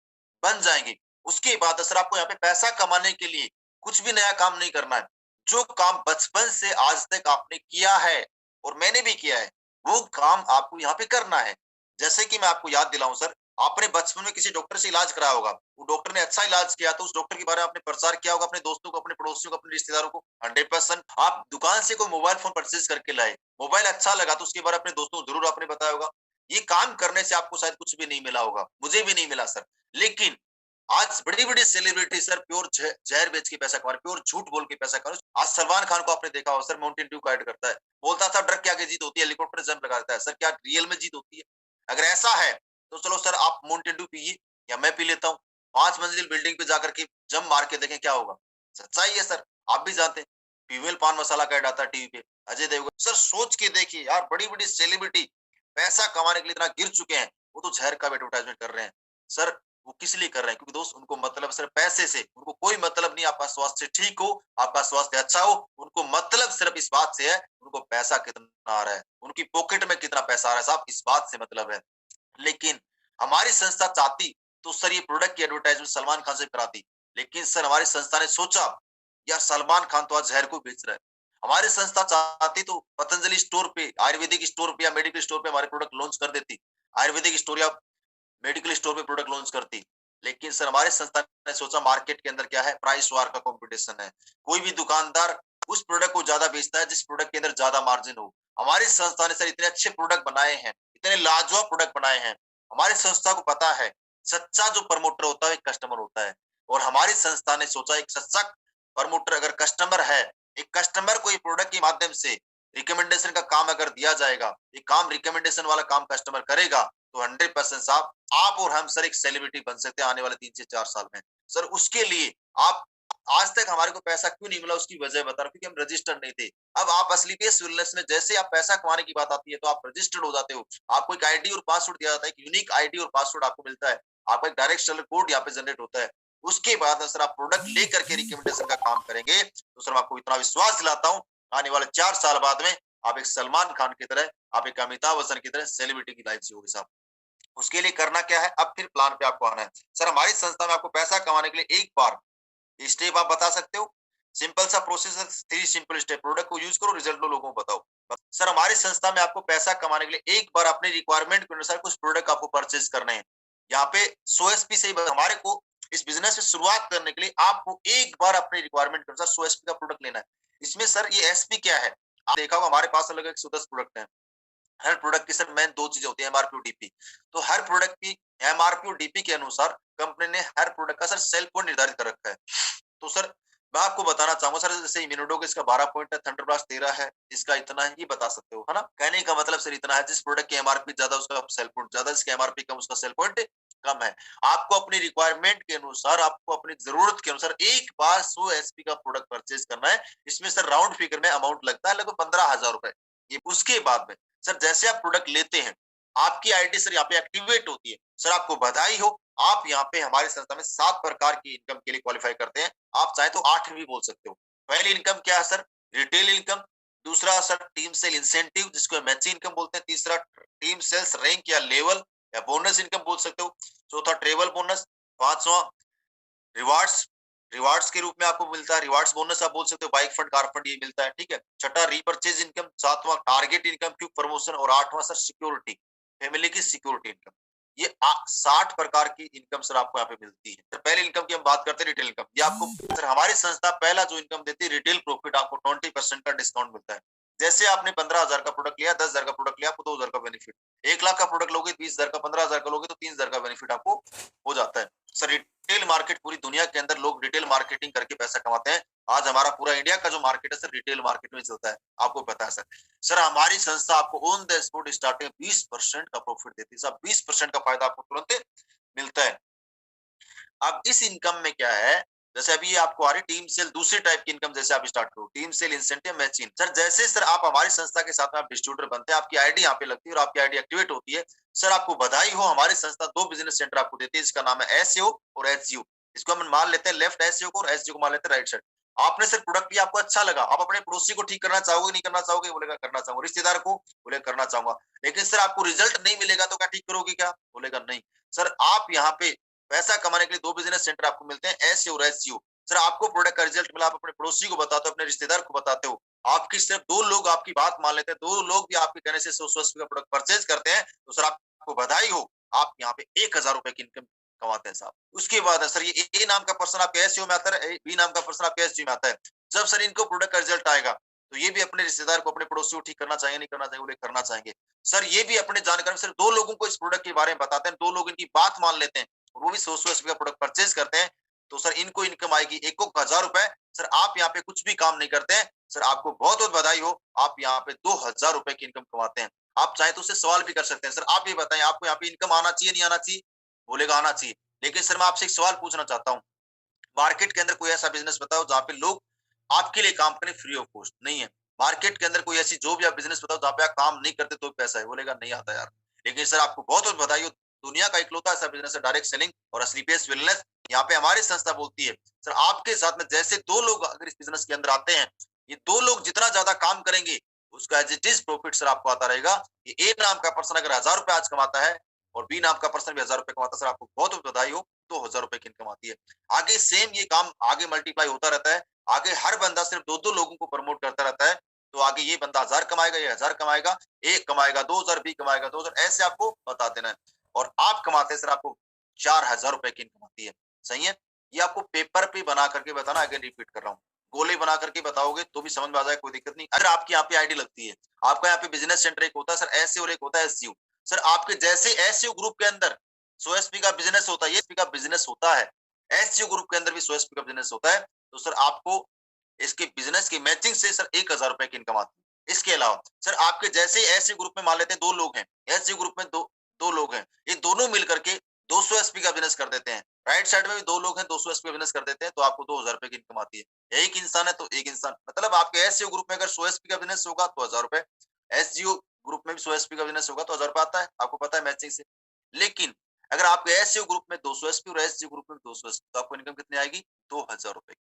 बन जाएंगे। उसके बाद सर आपको यहाँ पे पैसा कमाने के लिए कुछ भी नया काम नहीं करना है। जो काम बचपन से आज तक आपने किया है और मैंने भी किया है, वो काम आपको यहाँ पे करना है। जैसे कि मैं आपको याद दिलाऊं सर, आपने बचपन में किसी डॉक्टर से इलाज कराया होगा, वो डॉक्टर ने अच्छा इलाज किया तो उस डॉक्टर के बारे में आपने प्रचार किया होगा अपने दोस्तों को, अपने पड़ोसियों को, अपने रिश्तेदारों को। 100% आप दुकान से कोई मोबाइल फोन परचेज करके लाए, मोबाइल अच्छा लगा तो उसके बारे में अपने दोस्तों को जरूर आपने बताया होगा। ये काम करने से आपको शायद कुछ भी नहीं मिला होगा, मुझे भी नहीं मिला सर। लेकिन आज बड़ी-बड़ी सेलिब्रिटी सर प्योर जहर बेच के पैसा कमा रहे, प्योर झूठ बोल के पैसा कमा रहे। आज सलमान खान को आपने देखा हो सर, माउंटेन ड्यू का ऐड करता है, बोलता था डर के आगे जीत होती है, हेलीकॉप्टर जंप लगा देता है। सर क्या रियल में जीत होती है? अगर ऐसा है तो चलो सर आप माउंटेन ड्यू पिए या मैं पी लेता हूँ, 5 मंजिल बिल्डिंग पे जाकर के जंप मार के देखें क्या होगा। सच्चाई है सर, आप भी जानते हैं। फीमेल पान मसाला का ऐड आता है टीवी पे, अजय देवगन। सर सोच के देखिए यार, बड़ी-बड़ी सेलिब्रिटी पैसा कमाने के लिए इतना गिर चुके हैं, वो तो जहर का एडवर्टाइजमेंट कर रहे हैं। सर वो किस लिए कर रहे हैं? क्योंकि दोस्त उनको मतलब सिर्फ पैसे से, उनको कोई मतलब नहीं आपका स्वास्थ्य ठीक हो, आपका स्वास्थ्य अच्छा हो, उनको मतलब सिर्फ इस बात से है, उनको पैसा कितना आ रहा है, उनकी पॉकेट में कितना पैसा आ रहा है, साहब इस बात से मतलब है। लेकिन हमारी संस्था चाहती तो सर ये प्रोडक्ट की एडवर्टाइजमेंट सलमान खान से कराती, लेकिन सर हमारी संस्था ने सोचा यार सलमान खान तो आज जहर को बेच रहा है, हमारी संस्था चाहती तो पतंजलि स्टोर पे, आयुर्वेदिक स्टोर पे या मेडिकल स्टोर पे हमारे प्रोडक्ट लॉन्च कर देती, आयुर्वेदिक स्टोर या मेडिकल स्टोर पे प्रोडक्ट लॉन्च करती। लेकिन सर हमारे संस्था ने सोचा मार्केट के अंदर क्या है, प्राइस वार का कंपटीशन है, कोई भी दुकानदार उस प्रोडक्ट को ज्यादा बेचता है जिस प्रोडक्ट के अंदर ज्यादा मार्जिन हो। हमारी संस्था ने सर इतने अच्छे प्रोडक्ट बनाए हैं, इतने लाजवाब प्रोडक्ट बनाए हैं। हमारी संस्था को पता है सच्चा जो प्रमोटर होता है एक कस्टमर होता है, और हमारी संस्था ने सोचा एक सच्चा प्रमोटर अगर कस्टमर है, एक कस्टमर को ये प्रोडक्ट के माध्यम से रिकमेंडेशन का काम अगर दिया जाएगा, ये काम रिकमेंडेशन वाला काम कस्टमर करेगा, तो 100% साहब आप और हम सर एक सेलिब्रिटी बन सकते हैं आने वाले 3 से 4 साल में। सर उसके लिए आप आज तक हमारे को पैसा क्यों नहीं मिला उसकी वजह बता रहा हूँ, क्योंकि हम रजिस्टर्ड नहीं थे। अब आप असली बेस वेलनेस में जैसे आप पैसा कमाने की बात आती है तो आप रजिस्टर्ड हो जाते हो, आपको एक आईडी और पासवर्ड दिया जाता है, एक यूनिक आईडी और पासवर्ड आपको मिलता है, आपका एक डायरेक्ट सेलर कोड यहाँ पे जनरेट होता है। उसके बाद सर आप प्रोडक्ट लेकर के रिकमेंडेशन का काम करेंगे तो सर मैं आपको इतना विश्वास दिलाता हूँ आने वाले 4 साल बाद में आप एक सलमान खान की तरह, आप एक अमिताभ बच्चन की तरह सेलिब्रिटी की लाइफ जियोगे साहब। उसके लिए करना क्या है, अब फिर प्लान पे आपको आना है। सर हमारी संस्था में आपको पैसा कमाने के लिए एक बार स्टेप आप बता सकते हो? सिंपल सा प्रोसेस है, 3 सिंपल स्टेप, प्रोडक्ट को यूज करो, रिजल्ट लो, लोगों को बताओ। सर हमारी संस्था में आपको पैसा कमाने के लिए एक बार अपने रिक्वायरमेंट के अनुसार कुछ प्रोडक्ट आपको परचेज करने हैं। यहाँ पे 100 एसपी से ही हमारे को इस बिजनेस में शुरुआत करने के लिए आपको एक बार अपने रिक्वायरमेंट के अनुसार 100 एसपी का प्रोडक्ट लेना है। इसमें सर ये एसपी क्या है? आप देखा होगा हमारे पास अलग 110 प्रोडक्ट है। हर प्रोडक्ट की सर मेन 2 चीजें होती है, एमआरपी और डीपी। तो हर प्रोडक्ट की एमआरपी और डीपी के अनुसार कंपनी ने हर प्रोडक्ट का सर सेल पॉइंट निर्धारित कर रखा है। तो सर मैं आपको बताना चाहूंगा सर, जैसे इम्यूनोडो इसका 12 पॉइंट है, थंडरब्लास्ट 13 है, इसका इतना है, ये बता सकते हो, है ना? कहने का मतलब सर इतना है, जिस प्रोडक्ट की एमआरपी ज्यादा उसका सेल पॉइंट ज्यादा, जिसकी एमआरपी कम उसका सेल पॉइंट कम है। आपको अपनी रिक्वायरमेंट के अनुसार, आपको अपनी जरूरत के अनुसार एक बार 100 एसपी का प्रोडक्ट परचेज करना है। इसमें सर राउंड फिगर में अमाउंट लगता है लगभग 15,000 रुपए। ये उसके बाद में सर जैसे आप प्रोडक्ट लेते हैं, आपकी आईडी सर यहाँ पे एक्टिवेट होती है। सर आपको बधाई हो, आप यहाँ पे हमारी संस्था में 7 प्रकार की इनकम के लिए क्वालिफाई करते हैं। आप चाहे तो 8 भी बोल सकते हो। पहली इनकम क्या है सर? Retail income. दूसरा सर टीम सेल इंसेंटिव, जिसको एमएचसी इनकम बोलते हैं। तीसरा टीम सेल्स रैंक या लेवल या बोनस इनकम बोल सकते हो। चौथा ट्रेवल बोनस। पांचवा रिवार्ड्स, रिवार्ड्स के रूप में आपको मिलता है, रिवार्ड्स बोनस आप बोल सकते हो, बाइक फंड, कार फंड, ये मिलता है, ठीक है। छठा रीपरचेज इनकम, सातवां टारगेट इनकम, क्विक प्रमोशन, और आठवां सर सिक्योरिटी, फैमिली की सिक्योरिटी इनकम। ये 60 प्रकार की इनकम सर आपको यहाँ पे मिलती है। तो पहले इनकम की हम बात करते हैं, रिटेल इनकम। ये आपको सर हमारी संस्था पहला जो इनकम देती है, रिटेल प्रॉफिट, आपको 20% का डिस्काउंट मिलता है। जैसे आपने 15,000 का प्रोडक्ट लिया, 10,000 का प्रोडक्ट लिया, आपको 2,000 का बेनिफिट। 1 लाख का प्रोडक्ट लोगे 20,000 का, 15,000 का लोगे तो 3,000 का बेनिफिट आपको हो जाता है। सर रिटेल मार्केट, पूरी दुनिया के अंदर लोग रिटेल मार्केटिंग करके पैसा कमाते हैं। आज हमारा पूरा इंडिया का जो मार्केट है सर, रिटेल मार्केट में चलता है, आपको पता है सर। सर हमारी संस्था आपको ऑन द स्पॉट स्टार्टिंग 20% का प्रॉफिट देती है। सर 20% का फायदा आपको तुरंत मिलता है। अब इस इनकम में क्या है, जैसे अभी ये आपको आ रही टीम सेल, दूसरी टाइप की इनकम जैसे आप स्टार्ट करो, team sale, incentive, matching. Sir जैसे सर आप हमारी संस्था के साथ में आप डिस्ट्रीब्यूटर बनते हैं, आपकी आईडी यहाँ पे लगती है और आपकी आईडी एक्टिवेट होती है। सर आपको बधाई हो, हमारी संस्था 2 बिजनेस सेंटर आपको देती है, इसका नाम है एसईओ और एचजीओ। इसको हम मान लेते हैं लेफ्ट एसईओ को, और एचजीओ को मान लेते हैं राइट साइड। आपने सर प्रोडक्ट लिया, आपको अच्छा लगा, आप अपने पड़ोसी को ठीक करना चाहोगे, नहीं करना चाहोगे? बोलेगा करना चाहूंगा। रिश्तेदार को बोले करना चाहूंगा। लेकिन सर आपको रिजल्ट नहीं मिलेगा तो क्या ठीक करोगे क्या? बोलेगा नहीं। सर आप यहाँ पे पैसा कमाने के लिए 2 बिजनेस सेंटर आपको मिलते हैं, एसईओ और एचजीओ। सर आपको प्रोडक्ट का रिजल्ट मिला, आप अपने पड़ोसी को बताते हो, अपने रिश्तेदार को बताते हो, आपकी सिर्फ 2 लोग आपकी बात मान लेते हैं, 2 लोग भी आपके कहने से 100 का प्रोडक्ट परचेज करते हैं, तो सर आपको बधाई हो, आप यहाँ पे 1,000 रुपए की इनकम कमाते हैं साहब। उसके बाद सर ये ए नाम का पर्सन आपके एसईओ में आता है, बी नाम का पर्सन आपके एसजीओ में आता है। जब सर इनको प्रोडक्ट का रिजल्ट आएगा, तो ये भी अपने रिश्तेदार को, अपने पड़ोसी को ठीक करना चाहेंगे, नहीं करना चाहेंगे? बोले करना चाहेंगे। सर ये भी अपने जानकारी में सिर्फ 2 लोगों को इस प्रोडक्ट के बारे में बताते हैं, 2 लोग इनकी बात मान लेते हैं, और वो भी 100 एसपी का प्रोडक्ट परचेज करते हैं। तो सर इनको इनकम आएगी 1,000 रुपए। सर आप यहाँ पे कुछ भी काम नहीं करते हैं, सर आपको बहुत बहुत बधाई हो, आप यहाँ पे 2,000 रुपए की इनकम कमाते हैं। आप चाहे तो उससे सवाल भी कर सकते हैं, सर आप ये बताएं आपको यहाँ पे इनकम आना चाहिए, नहीं आना चाहिए? बोलेगा आना चाहिए। लेकिन सर मैं आपसे एक सवाल पूछना चाहता हूँ, मार्केट के अंदर कोई ऐसा बिजनेस बताओ जहाँ पे लोग आपके लिए काम करें फ्री ऑफ कॉस्ट? नहीं है। मार्केट के अंदर कोई ऐसी जो भी आप बिजनेस बताओ जहाँ पे आप काम नहीं करते तो पैसा है? बोलेगा नहीं आता यार। लेकिन सर आपको बहुत बहुत बधाई हो, दुनिया का इकलौता ऐसा बिजनेस है डायरेक्ट सेलिंग और स्लीपलेस वेलनेस। यहाँ पे हमारी संस्था बोलती है सर आपके साथ में जैसे 2 लोग अगर इस बिजनेस के अंदर आते हैं, ये 2 लोग जितना ज्यादा काम करेंगे उसका as it is profit sir आपको आता रहेगा। ये ए नाम का पर्सन अगर 1,000 रुपए आज कमाता है और बी नाम का पर्सन भी 1,000 रुपए कमाता है, सर आपको बहुत बहुत बधाई हो, 2,000 रुपए की इनकम आती है। आगे सेम ये काम आगे मल्टीप्लाई होता रहता है। आगे हर बंदा सिर्फ 2-2 लोगों को प्रमोट करता रहता है। तो आगे ये बंदा 1,000 कमाएगा, ये 1,000 कमाएगा, ए कमाएगा 2,000, बी कमाएगा 2,000, ऐसे आपको बता देना है। और आप कमाते हैं सर आपको 4,000 रुपए की इनकम आती है। सही है? ये आपको पेपर पे बना करके बताना, अगेन रिपीट कर रहा हूँ। गोले बना करके बताओगे तो भी समझ में आ जाएगा, कोई दिक्कत नहीं। अगर आपकी यहाँ पे आईडी लगती है, आपका यहाँ पे बिजनेस सेंटर एक होता है सर एसईओ और एक होता है एसजीओ। सर आपके जैसे एसईओ ग्रुप के अंदर 100 एसपी का बिजनेस होता है, ये एसपी का बिजनेस होता है, एसजीओ ग्रुप के अंदर भी 100 एसपी का बिजनेस होता है, तो सर आपको इसके बिजनेस की मैचिंग से सर 1,000 रुपए की इनकम आती है। इसके अलावा सर आपके जैसे ऐसे ग्रुप में मान लेते हैं 2 लोग हैं, एसजी ग्रुप में दो लोग हैं, ये दोनों मिलकर के 200 एसपी का बिजनेस कर देते हैं। राइट साइड में भी 2 लोग हैं, 200 एसपी का बिजनेस कर देते हैं, तो आपको 2,000 रुपए की इनकम आती है। एक इंसान है तो एक इंसान, मतलब आपके एसजीओ ग्रुप में अगर 100 एसपी का बिजनेस होगा तो 1,000 रुपए, एसजीओ ग्रुप में भी 100 एसपी का बिजनेस होगा तो 1,000 रुपए आता है, आपको पता है मैचिंग से। लेकिन अगर आपके एसजीओ ग्रुप में 200 एसपी और एसजीओ ग्रुप में 200 एसपी, तो आपको इनकम कितनी आएगी? 2,000 रुपए।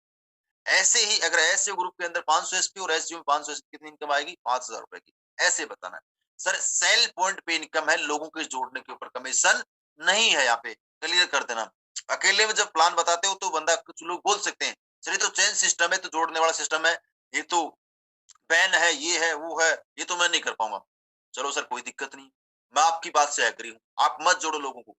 ऐसे ही अगर एसईओ ग्रुप के अंदर 500 एसपी और एसजीओ में 500 एसपी, कितनी इनकम आएगी? 5,000 रुपए की। ऐसे बताना है सर। सेल पॉइंट पे इनकम है, लोगों के जोड़ने के ऊपर कमीशन नहीं है। यहाँ पे क्लियर कर देना। अकेले में जब प्लान बताते हो तो बंदा, कुछ लोग बोल सकते हैं सर ये तो चेन सिस्टम है, तो जोड़ने वाला सिस्टम है, ये तो बैन है, ये है, वो है, ये तो मैं नहीं कर पाऊंगा। चलो सर कोई दिक्कत नहीं, मैं आपकी बात से एग्री हूँ, आप मत जोड़ो लोगों को।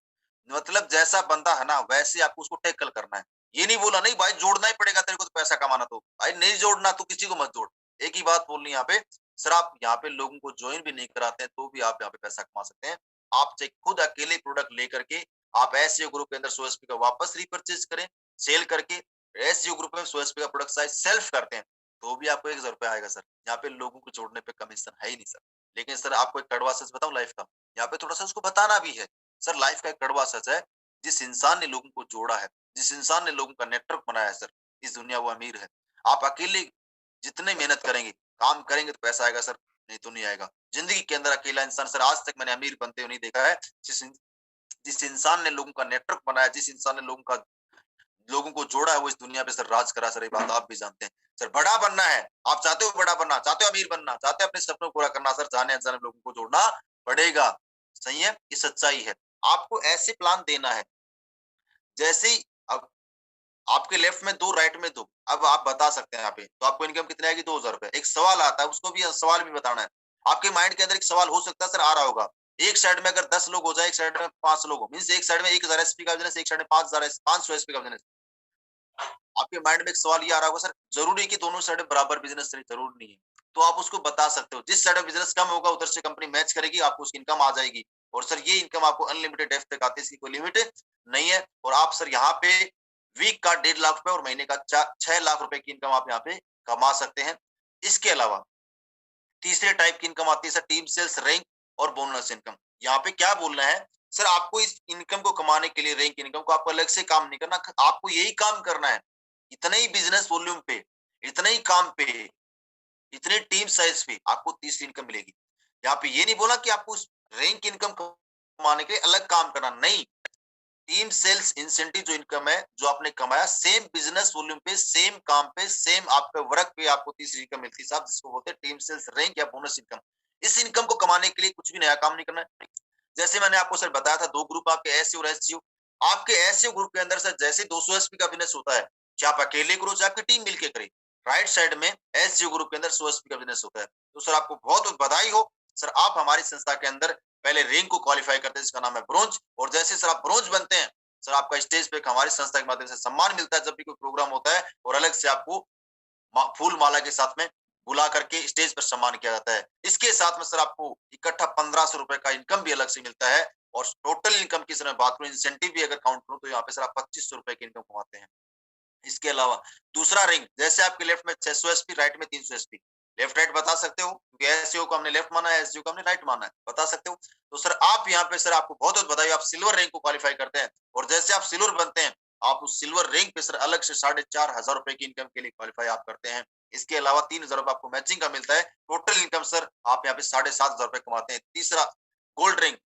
मतलब जैसा बंदा है ना वैसे आपको उसको टैकल करना है। ये नहीं बोला नहीं भाई जोड़ना ही पड़ेगा तेरे को तो पैसा कमाना, तो भाई नहीं जोड़ना तो किसी को मत जोड़। एक ही बात बोलनी है यहाँ पे सर, आप यहाँ पे लोगों को ज्वाइन भी नहीं कराते हैं तो भी आप यहाँ पे पैसा कमा सकते हैं। आप चाहे खुद अकेले प्रोडक्ट लेकर के आप एसईओ ग्रुप के अंदर 100 एसपी का वापस रिपर्चेज करें, सेल करके एसईओ ग्रुप में 100 एसपी का प्रोडक्ट साइज सेल्फ करते हैं तो भी आपको 1,000 रुपया आएगा सर। यहाँ पे लोगों को जोड़ने पे कमीशन है ही नहीं सर। लेकिन सर आपको एक कड़वा सच बताऊं लाइफ का, यहाँ पे थोड़ा सा उसको बताना भी है। सर लाइफ का एक कड़वा सच है, जिस इंसान ने लोगों को जोड़ा है, जिस इंसान ने लोगों का नेटवर्क बनाया है सर, इस दुनिया वो अमीर है। आप अकेले जितने मेहनत करेंगे, काम करेंगे तो पैसा आएगा सर, नहीं तो नहीं आएगा। जिंदगी के अंदर अकेला इंसान सर आज तक मैंने अमीर बनते हुए नहीं देखा है। जिस जिस इंसान ने लोगों का नेटवर्क बनाया, जिस इंसान ने लोगों को जोड़ा है, वो इस दुनिया पे सर राज करा सर, ये बात आप भी जानते हैं। सर बड़ा बनना है, आप चाहते हो बड़ा बनना, चाहते हो अमीर बनना, चाहते हो अपने सपनों को पूरा करना सर, जाने अनजाने लोगों को जोड़ना पड़ेगा। सही है, ये सच्चाई है। आपको ऐसे प्लान देना है जैसे ही अब आपके लेफ्ट में 2 राइट में 2, अब आप बता सकते हैं यहाँ पे तो आपको इनकम कितनी आएगी? 2,000 रुपए। एक सवाल आता है, उसको भी सवाल भी बताना है। आपके माइंड के अंदर एक सवाल हो सकता है सर आ रहा होगा, एक साइड में अगर 10 लोग हो जाए, एक साइड में 5 लोग हो, मींस एक साइड में 1,000 एसपी का बिजनेस, एक साइड में 500 एसपी का बिजनेस। आपके माइंड में एक सवाल ये आ रहा होगा सर जरूरी है कि दोनों साइड बराबर बिजनेस चले? जरूर नहीं है। तो आप उसको बता सकते हो जिस साइड में बिजनेस कम होगा उधर से कंपनी मैच करेगी, आपको उसकी इनकम आ जाएगी। और सर ये इनकम आपको अनलिमिटेड डेफ तक आती है, इसकी कोई लिमिट नहीं है। और आप सर यहाँ पे वीक का 1.5 लाख रुपए और महीने का 6 लाख रुपए की इनकम आप यहाँ पे कमा सकते हैं। इसके अलावा तीसरे टाइप की इनकम आती है सर टीम सेल्स, रैंक और बोनस इनकम। यहाँ पे क्या बोलना है सर, आपको इस इनकम को कमाने के लिए, रैंक इनकम को आपको अलग से काम नहीं करना, आपको यही काम करना है। इतने ही बिजनेस वॉल्यूम पे, इतने ही काम पे, इतने टीम साइज पे आपको तीसरी इनकम मिलेगी। यहाँ पे ये नहीं बोला कि आपको रैंक इनकम कमाने के लिए अलग काम करना, नहीं। टीम सेल्स इंसेंटिव जो इनकम है जो आपने कमाया, सेम बिजनेस वॉल्यूम पे, सेम काम पे, सेम आपके वर्क पे आपको तीसरी इनकम मिलती है साहब, जिसको बोलते हैं टीम सेल्स, रैंक या बोनस इनकम। इस इनकम को कमाने के लिए कुछ भी नया काम नहीं करना है। जैसे मैंने आपको सर बताया था 2 ग्रुप आपके एसईओ और एसजीओ। आपके एसईओ ग्रुप के अंदर सर जैसे 200 एसपी का बिजनेस होता है, चाहे आप अकेले करो चाहे आपकी टीम मिलकर करे, राइट साइड में एसजीओ ग्रुप के अंदर 100 एसपी का बिजनेस होता है। तो सर आपको बहुत बहुत बधाई हो सर, आप हमारी संस्था के अंदर पहले रैंक को क्वालिफाई करते हैं, इसका नाम है ब्रोंज। और जैसे सर आप ब्रोंज बनते हैं सर, आपका स्टेज पे हमारी संस्था के माध्यम से सम्मान मिलता है जब भी कोई प्रोग्राम होता है, और अलग से आपको फूल माला के साथ में बुला करके स्टेज पर सम्मान किया जाता है। इसके साथ में सर आपको इकट्ठा 1,500 रुपए का इनकम भी अलग से मिलता है। और टोटल इनकम की सर मैं बात करूं, इंसेंटिव भी अगर काउंट करूं तो यहाँ पे सर आप 2,500 रुपए की इनकम कमाते हैं। इसके अलावा दूसरा रैंक, जैसे आपके लेफ्ट में 600 एसपी, राइट में 300 एसपी, लेफ्ट राइट बता सकते हो क्योंकि एसईओ को हमने लेफ्ट माना है, एसजीओ को हमने राइट माना है, बता सकते हो। तो सर आप यहाँ पे सर आपको बहुत बहुत बधाई, आप सिल्वर रैंक को क्वालिफाई करते हैं। और जैसे आप सिल्वर बनते हैं, आप उस सिल्वर रैंक पे सर अलग से 4,500 रुपए की इनकम के लिए क्वालिफाई आप करते हैं। इसके अलावा 3,000 रुपए आपको मैचिंग का मिलता है। टोटल इनकम सर आप यहाँ पे 7,500 रुपए कमाते हैं। तीसरा गोल्ड रैंक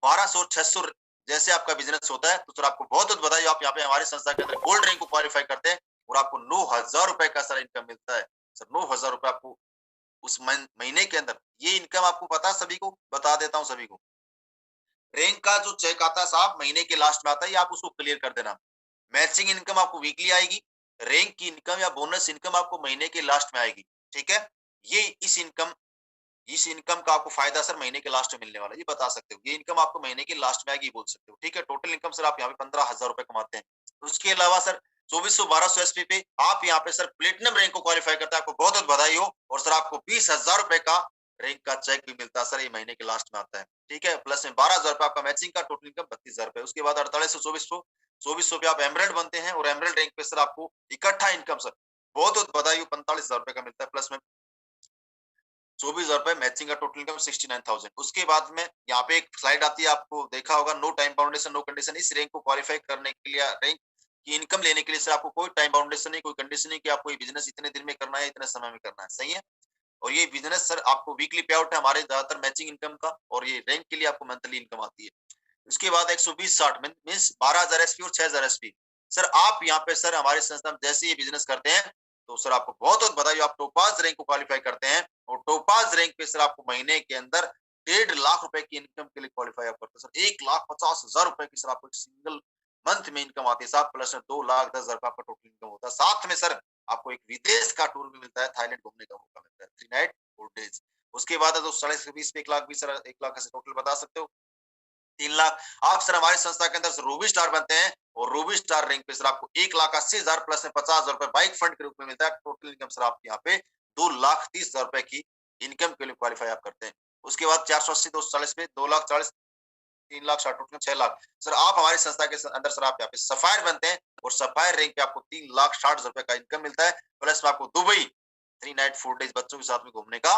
1,200 600, जैसे आपका बिजनेस होता है तो सर आपको बहुत बहुत बधाई, आप यहाँ पे हमारी संस्था के अंदर गोल्ड रैंक को क्वालिफाई करते हैं और आपको 9,000 रुपए का सर इनकम मिलता है। सर 9,000 रुपए आपको उस महीने के अंदर, ये इनकम आपको पता, सभी को बता देता हूँ सभी को। रैंक का जो चेक आता है साहब महीने के लास्ट में आता है, ये आप उसको क्लियर कर देना। मैचिंग इनकम आपको वीकली आएगी, रैंक की इनकम या बोनस इनकम आपको महीने के लास्ट में आएगी। ठीक है, ये इस इनकम का आपको फायदा सर महीने के लास्ट में मिलने वाला है, ये बता सकते हो। ये इनकम आपको महीने के लास्ट में आएगी बोल सकते हो। ठीक है, टोटल इनकम सर आप यहाँ पे 15,000 रुपए कमाते हैं। उसके अलावा सर 2400 एसपी पे आप यहाँ पे सर प्लेटिनम रैंक को क्वालिफाई करते हैं, आपको बहुत बहुत बधाई हो। और सर आपको 20,000 रुपए का रैंक का चेक भी मिलता है सर, ये महीने के लास्ट में आता है। ठीक है, प्लस में 12,000 रुपए आपका मैचिंग का, टोटल इनकम 32,000 रुपए। उसके बाद 4800 2400 पे आप एमरल्ड बनते हैं और एमरल्ड रैंक पे सर आपको इकट्ठा इनकम सर बहुत बहुत बधाई हो 45,000 रुपए का मिलता है, प्लस में 24,000 रुपए मैचिंग का, टोटल इनकम 69,000। उसके बाद में यहाँ पे एक स्लाइड आती है, आपको देखा होगा, नो टाइम बाउंडेशन नो कंडीशन। इस रैंक को क्वालिफाई करने के लिए, रैंक की इनकम लेने के लिए सर आपको कोई टाइम बाउंडेशन नहीं, कोई कंडीशन नहीं कि आपको ये बिजनेस इतने दिन में करना है, इतने समय में करना है। सही है, और ये बिजनेस सर आपको वीकली पे आउट है हमारे ज्यादातर मैचिंग इनकम का, और ये रैंक के लिए आपको मंथली इनकम आती है। उसके बाद 120-60 मीन्स 12,000 एसपी और 6,000 एसपी। सर आप यहाँ पे सर हमारे संस्था में जैसे ये बिजनेस करते हैं तो सर आपको बहुत बहुत बधाई, आप टोपाज रैंक को क्वालिफाई करते हैं और टोपाज रैंक पे सर आपको महीने के अंदर 1.5 लाख रुपए की इनकम के लिए क्वालिफाई आप करते हैं सर। 1,50,000 रुपए की सर आपको सिंगल मंथ में इनकम आती है साहब, प्लस 2,10,000 का आपका टोटल इनकम होता है। साथ में सर आपको एक विदेश का टूर भी मिलता है, थाईलैंड घूमने का मौका मिलता है 3 नाइट 4 डेज। उसके बाद है तो 20 पे 1,20,000 सर 1,00,000 का टोटल बता सकते हो 3 लाख। आप सर हमारी संस्था के अंदर रूबी स्टार बनते हैं और रूबी स्टार रैंक पे सर आपको 1,80,000 प्लस में 50,000 रुपए बाइक फंड के रूप में मिलता है। टोटल इनकम सर आपके यहाँ पे 2,30,000 रुपए की इनकम के लिए क्वालिफाई आप करते हैं। उसके बाद 480 240 पे 2,40,000 3,60,000 टोटल 6 लाख। सर आप हमारी संस्था के अंदर सर आप यहाँ पे सफायर बनते हैं और सफायर रैंक पे आपको 3,60,000 रुपए का इनकम मिलता है, प्लस में आपको दुबई 3 नाइट 4 डेज बच्चों के साथ में घूमने का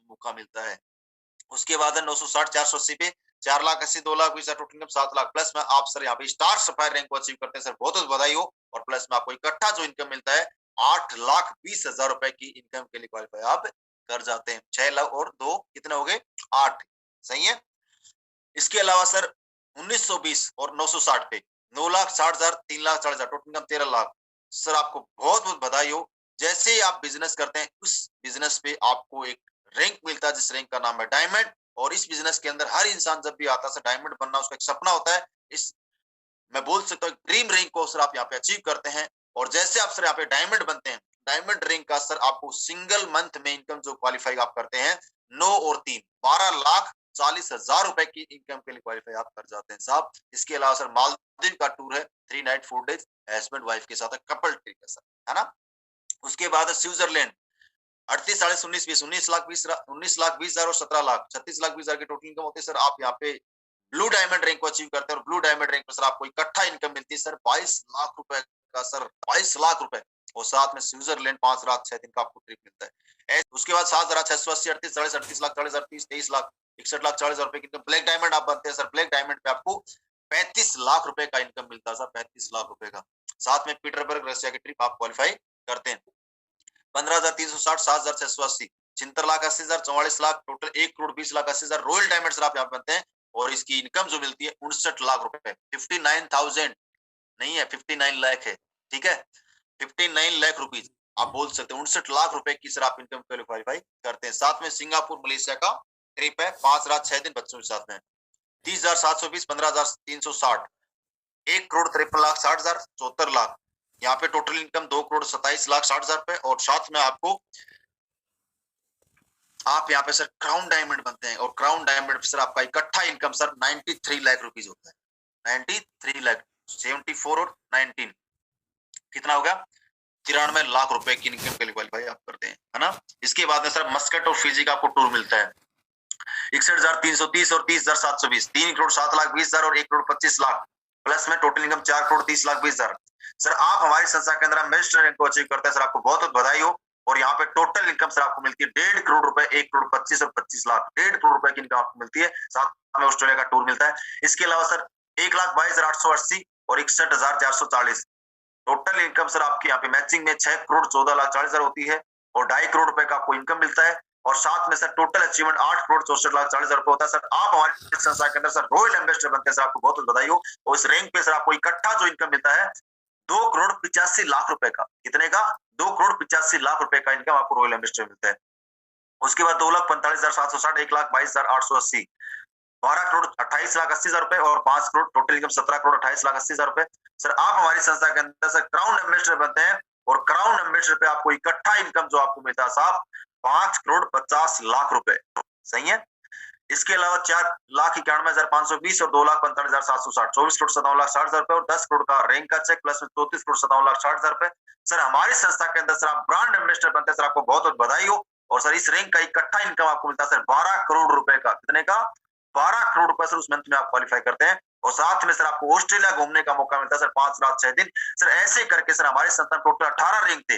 मौका मिलता है। उसके बाद है 960 480 पे 4,80,000 2,00,000 टोटल इनकम 7 लाख, प्लस में आप सर यहाँ पे स्टार सफायर रैंक को अचीव करते हैं सर, बहुत बहुत बधाई हो। और प्लस में आपको इकट्ठा जो इनकम मिलता है 8,20,000 रुपए की इनकम के लिए क्वालिफाई आप कर जाते हैं। 6 लाख और 2 कितने हो गए 8, सही है। इसके अलावा सर 1920 और 960 पे 9,60,000 3,40,000 टोटल इनकम 13 लाख। सर आपको बहुत बहुत बधाई हो। जैसे ही आप बिजनेस करते हैं उस बिजनेस पे आपको एक रैंक मिलता है जिस रैंक का नाम है डायमंड, और इस बिजनेस के अंदर हर इंसान जब भी आता है डायमंड बनना उसका एक सपना होता है। इस मैं बोल सकता हूँ ड्रीम रैंक को सर आप यहाँ पे अचीव करते हैं, और जैसे आप सर यहाँ पे डायमंड बनते हैं, डायमंड रैंक का सर आपको सिंगल मंथ में इनकम जो क्वालिफाई आप करते हैं 9 और 3 12,40,000 रुपए की इनकम के लिए क्वालिफाई आप कर जाते हैं साहब। इसके अलावा सर मालदीव का टूर है 3 नाइट 4 डेज हस्बैंड वाइफ के साथ, कपल ट्रिप है सर, है ना। उसके बाद स्विट्जरलैंड 38 40 19 20 19,20,000 और 17 लाख 36,20,000 की टोटल इनकम होती है सर। आप यहाँ पे ब्लू डायमंड रैंक को अचीव करते हैं और ब्लू डायमंड रैंक पर सर आपको इकट्ठा इनकम मिलती है सर 22 लाख रुपए का सर, 22 लाख रुपए, और साथ में स्विट्जरलैंड 5 रात 6 दिन का आपको ट्रिप मिलता है। उसके बाद 7,680 38 40 38 लाख 40,000 30 23 लाख 61 लाख 40,000 रुपए की इनकम। ब्लैक डायमंड आप बनते हैं सर, ब्लैक डायमंड पे आपको 35 लाख रुपए का इनकम मिलता है सर, 35 लाख रुपए का। साथ में पीटरबर्ग रशिया की ट्रिप आप क्वालिफाई करते हैं। 15,360 7,680 76,80,000 44 lakh total 1,20,80,000 royal diamond sir आप यहाँ बनते हैं, और इसकी इनकम जो मिलती है 59 लाख रुपए, 59,000 नहीं है 59 लाख है, ठीक है 59 लाख रुपीज आप बोल सकते हैं। 59 लाख रुपए की सर आप इनकम क्वालिफाई करते हैं। साथ में सिंगापुर मलेशिया का ट्रिप है 5 रात 6 दिन बच्चों के साथ में 30,720 15,360 1,53,60,000 74 लाख। यहाँ पे टोटल इनकम 2,27,60,000 रुपए, और साथ में आपको आप यहाँ पे सर क्राउन डायमंड बनते हैं, और क्राउन डायमंड सर आपका इकट्ठा इनकम सर 93 लाख रुपीज होता है। 93 लाख 74 और 19 कितना होगा 93 लाख रुपए की इनकम के लिए क्वालिफाई आप करते हैं, है ना। इसके बाद में सर मस्कट और फिजी का आपको टूर मिलता है 61,330 और 30,720 3,07,20,000 और 1,25,00,000 प्लस में टोटल इनकम 4,30,20,000। सर आप हमारी संस्था के अंदर मैजिस्ट्रेट रैंक को अचीव करते हैं सर, आपको बहुत बहुत बधाई हो। और यहाँ पे टोटल इनकम सर आपको मिलती है 1.5 करोड़ रुपए 1,25,00,000 और 25,00,000 1.5 करोड़ रुपए की इनकम आपको मिलती है। साथ में ऑस्ट्रेलिया का टूर मिलता है। इसके अलावा सर 1,22,880 और 61,440 टोटल इनकम सर आपकी यहाँ पे मैचिंग में 6,14,40,000 होती है, और 2.5 करोड़ रुपए का आपको इनकम मिलता है। और साथ में सर टोटल अचीवमेंट 8,64,40,000 रुपए होता है। सर आप हमारी संस्था के अंदर सर रॉयल एम्बेसडर बनते हैं सर, आपको बहुत बहुत बधाई हो। और इस रैंक पे सर आपको इकट्ठा जो इनकम मिलता है 2,85,00,000 रुपए का, कितने का 2,85,00,000 रुपए का इनकम आपको रॉयल एम्बेसडर मिलता है। उसके बाद 2,45,760 1,22,880 12,28,80,000 रुपए और 5 करोड़ टोटल इनकम 17,28,80,000 रुपए। सर आप हमारी संस्था के अंदर सर क्राउन एम्बेसडर बनते हैं, और क्राउन एम्बेसडर पे आपको इकट्ठा इनकम जो आपको मिलता है साहब 5,50,00,000 रुपए, सही है। इसके अलावा 4,91,520 और 2,45,760 24,57,60,000 रुपए और 10 करोड़ का रैंक का चेक प्लस में 34,57,60,000 रुपए। सर हमारी संस्था के अंदर सर आप ब्रांड एम्बेसडर बनते हैं सर, आपको बहुत बहुत बधाई हो। और सर इस रैंक का इकट्ठा इनकम आपको मिलता है सर 12 करोड़ रुपए का, कितने का 12 करोड़ रुपए सर उस मंथ में आप क्वालिफाई करते हैं। और साथ में सर आपको ऑस्ट्रेलिया घूमने का मौका मिलता है सर 5 रात 6 दिन। सर ऐसे करके सर हमारे संस्था टोटल 18 रैंक थे,